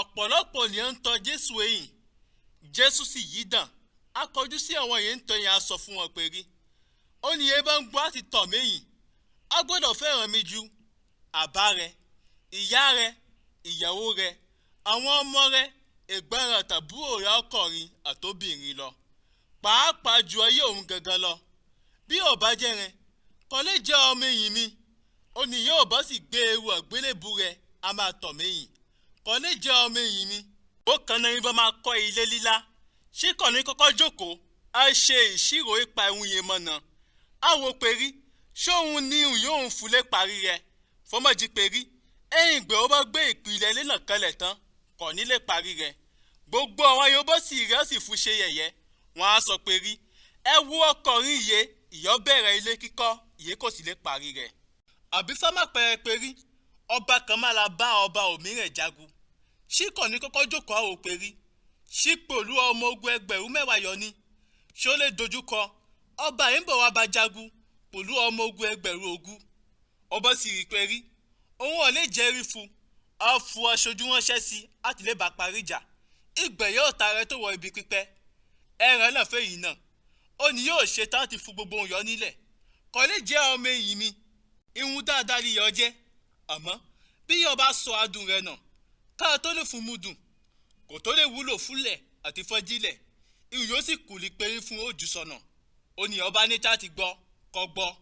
ọ̀pọ̀lọpọ̀ ni ó ń tọ̀ Jésù ẹ̀yìn. Jésù sì yí dàn, a kọjú sí àwọn yẹn ń tọ̀ yẹn, a sọ fún wọn pé rí. Ó ní ẹ bá ń gbọ́ àti tọ̀ mí ẹ̀yìn, a gbọ́dọ̀ fẹ́ràn mi ju àbá rẹ, ìyá rẹ, ìyàwó rẹ, àwọn ọmọ rẹ, ẹ̀gbọ́n rẹ tàbúrò rẹ ọkùnrin àtobìnrin lọ, pàápàá ju ayé òun gangan lọ. Bí ò bá jẹ́ rẹ, kò lè jẹ́ ọmọ ẹ̀yìn mi. Ó ní yóò bá sì gbé ewu àgbélébù rẹ, a máa tọ̀ mí ẹ̀yìn. Kò lè jẹ́ ọmọ ẹ̀yìn mi. Bó kan náà bá máa kọ́ ilé lílá, ṣé kò ní kọ́kọ́ jókòó, a ṣe ìṣirò ipa ìhun yẹn mọ́nà. A wò pé rí, ṣé òun ní ìhun yóò ń fulẹ̀ parí rẹ̀? Fọmọ́jì pé rí, ẹ̀yìn ìgbẹ́ ó bá gbé ìpìlẹ̀ ilé náà kalẹ̀ tán, kò ní lè parí rẹ̀. Gbogbo àwọn yóò bọ́ sí rẹ̀ sì fún ṣe yẹ̀yẹ́. Wọ́n á sọ pé rí, ẹ wo ọkùnrin yìí, ìyọ́ bẹ̀rẹ̀ ilé kíkọ́, ìyẹ́ kò sì lè parí rẹ̀. Àbí fámà pẹ̀rẹ̀ pé rí, ọba kan máa la bá ọba òmíràn jagun. Ṣé kò ní kọ́kọ́ jókòó àwò pé rí, ṣí pẹ̀lú ọmọ ogun 10,000 yọ ní? Ṣé ó lè dojúkọ ọba yìí ń bọ̀ wá bá jagun pẹ̀lú ọmọ ogun 10,000? Ọba sì rí pé rí, òun ò lè jẹ́rí fún, a fu aṣojú ránṣẹ́ sí láti lè bá parí ìjà. Ìgbẹ́ yóò ta rẹ tó wọ ibi pípẹ́. Ẹran náà fẹ́ yìí náà, ó ní yóò ṣe tán láti fún gbogbo òun yọ nílẹ̀. Kò lè jẹ́ ọmọ ẹ̀yìn mi, ìhun dáadáa ni yọ jẹ́. Àmọ́ bí yóò bá sọ adùn rẹ̀ náà, káà tó lè fún mu dùn, kò tó lè wúlò fúnlẹ̀ àti fọ́jílẹ̀, ìhun yóò sì kùlì péré fún òjúsọ̀nà. Ó ní ọba ní tá ti gbọ́ kọ́ gbọ́.